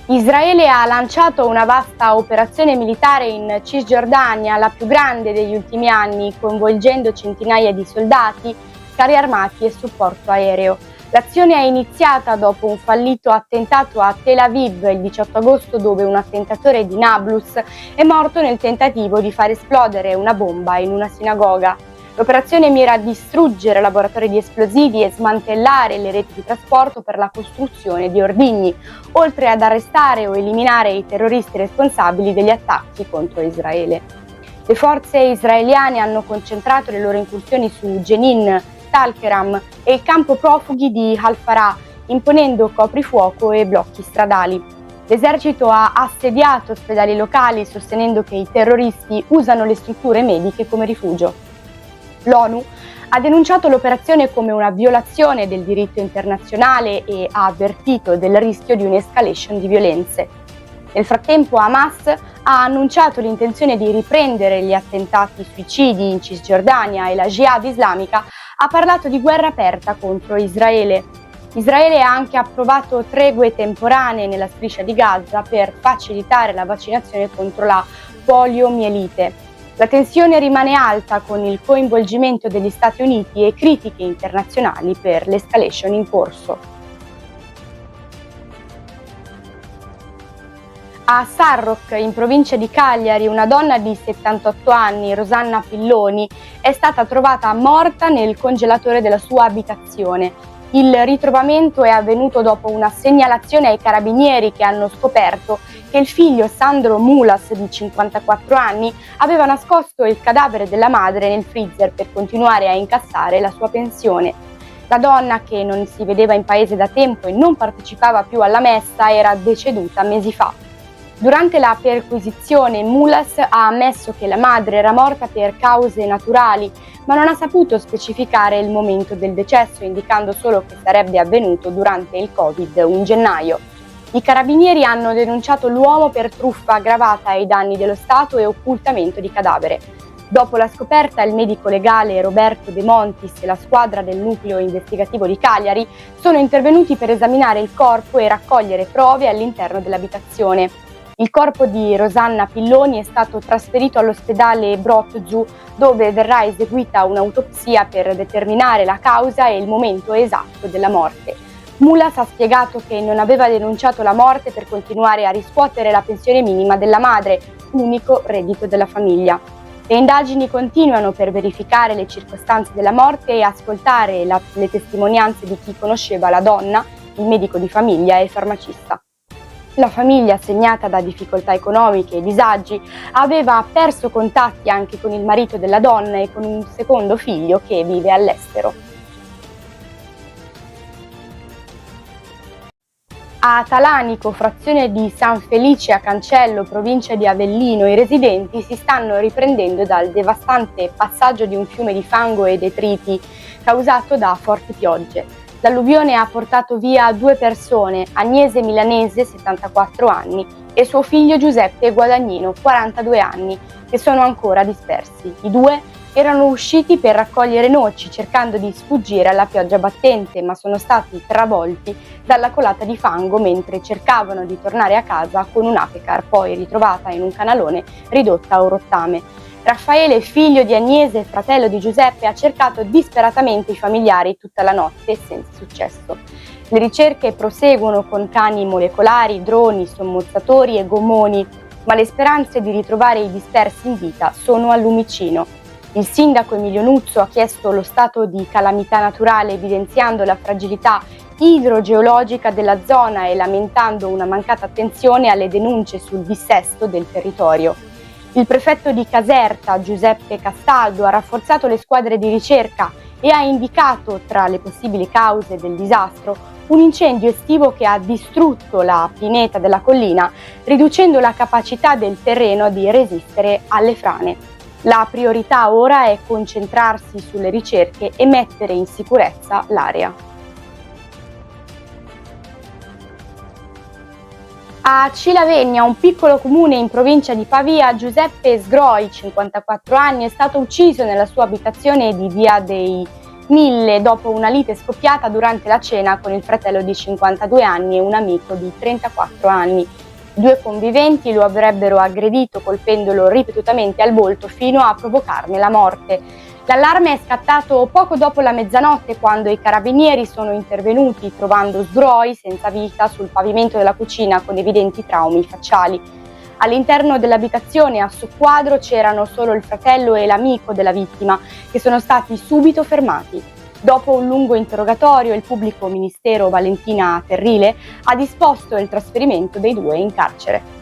Israele ha lanciato una vasta operazione militare in Cisgiordania, la più grande degli ultimi anni, coinvolgendo centinaia di soldati, carri armati e supporto aereo. L'azione è iniziata dopo un fallito attentato a Tel Aviv il 18 agosto, dove un attentatore di Nablus è morto nel tentativo di far esplodere una bomba in una sinagoga. L'operazione mira a distruggere laboratori di esplosivi e smantellare le reti di trasporto per la costruzione di ordigni, oltre ad arrestare o eliminare i terroristi responsabili degli attacchi contro Israele. Le forze israeliane hanno concentrato le loro incursioni su Jenin, Talkeram e il campo profughi di Al-Farah, imponendo coprifuoco e blocchi stradali. L'esercito ha assediato ospedali locali, sostenendo che i terroristi usano le strutture mediche come rifugio. L'ONU ha denunciato l'operazione come una violazione del diritto internazionale e ha avvertito del rischio di un'escalation di violenze. Nel frattempo Hamas ha annunciato l'intenzione di riprendere gli attentati suicidi in Cisgiordania e la Jihad islamica ha parlato di guerra aperta contro Israele. Israele ha anche approvato tregue temporanee nella striscia di Gaza per facilitare la vaccinazione contro la poliomielite. La tensione rimane alta con il coinvolgimento degli Stati Uniti e critiche internazionali per l'escalation in corso. A Sarroch, in provincia di Cagliari, una donna di 78 anni, Rosanna Pilloni, è stata trovata morta nel congelatore della sua abitazione. Il ritrovamento è avvenuto dopo una segnalazione ai carabinieri, che hanno scoperto che il figlio Sandro Mulas, di 54 anni, aveva nascosto il cadavere della madre nel freezer per continuare a incassare la sua pensione. La donna, che non si vedeva in paese da tempo e non partecipava più alla messa, era deceduta mesi fa. Durante la perquisizione Mulas ha ammesso che la madre era morta per cause naturali, ma non ha saputo specificare il momento del decesso, indicando solo che sarebbe avvenuto durante il Covid in gennaio. I carabinieri hanno denunciato l'uomo per truffa aggravata ai danni dello Stato e occultamento di cadavere. Dopo la scoperta, il medico legale Roberto De Montis e la squadra del nucleo investigativo di Cagliari sono intervenuti per esaminare il corpo e raccogliere prove all'interno dell'abitazione. Il corpo di Rosanna Pilloni è stato trasferito all'ospedale Brotzu, dove verrà eseguita un'autopsia per determinare la causa e il momento esatto della morte. Mulas ha spiegato che non aveva denunciato la morte per continuare a riscuotere la pensione minima della madre, unico reddito della famiglia. Le indagini continuano per verificare le circostanze della morte e ascoltare le testimonianze di chi conosceva la donna, il medico di famiglia e il farmacista. La famiglia, segnata da difficoltà economiche e disagi, aveva perso contatti anche con il marito della donna e con un secondo figlio che vive all'estero. A Talanico, frazione di San Felice a Cancello, provincia di Avellino, i residenti si stanno riprendendo dal devastante passaggio di un fiume di fango e detriti causato da forti piogge. L'alluvione ha portato via 2 persone, Agnese Milanese, 74 anni, e suo figlio Giuseppe Guadagnino, 42 anni, che sono ancora dispersi. I due erano usciti per raccogliere noci, cercando di sfuggire alla pioggia battente, ma sono stati travolti dalla colata di fango mentre cercavano di tornare a casa con un'apecar, poi ritrovata in un canalone ridotta a un rottame. Raffaele, figlio di Agnese e fratello di Giuseppe, ha cercato disperatamente i familiari tutta la notte senza successo. Le ricerche proseguono con cani molecolari, droni, sommozzatori e gommoni, ma le speranze di ritrovare i dispersi in vita sono al lumicino. Il sindaco Emilio Nuzzo ha chiesto lo stato di calamità naturale, evidenziando la fragilità idrogeologica della zona e lamentando una mancata attenzione alle denunce sul dissesto del territorio. Il prefetto di Caserta, Giuseppe Castaldo, ha rafforzato le squadre di ricerca e ha indicato, tra le possibili cause del disastro, un incendio estivo che ha distrutto la pineta della collina, riducendo la capacità del terreno di resistere alle frane. La priorità ora è concentrarsi sulle ricerche e mettere in sicurezza l'area. A Cilavegna, un piccolo comune in provincia di Pavia, Giuseppe Sgroi, 54 anni, è stato ucciso nella sua abitazione di via dei 1000 dopo una lite scoppiata durante la cena con il fratello di 52 anni e un amico di 34 anni. Due conviventi lo avrebbero aggredito colpendolo ripetutamente al volto fino a provocarne la morte. L'allarme è scattato poco dopo la mezzanotte, quando i carabinieri sono intervenuti trovando sbroi senza vita sul pavimento della cucina con evidenti traumi facciali. All'interno dell'abitazione a soqquadro c'erano solo il fratello e l'amico della vittima, che sono stati subito fermati. Dopo un lungo interrogatorio, il pubblico ministero Valentina Terrile ha disposto il trasferimento dei due in carcere.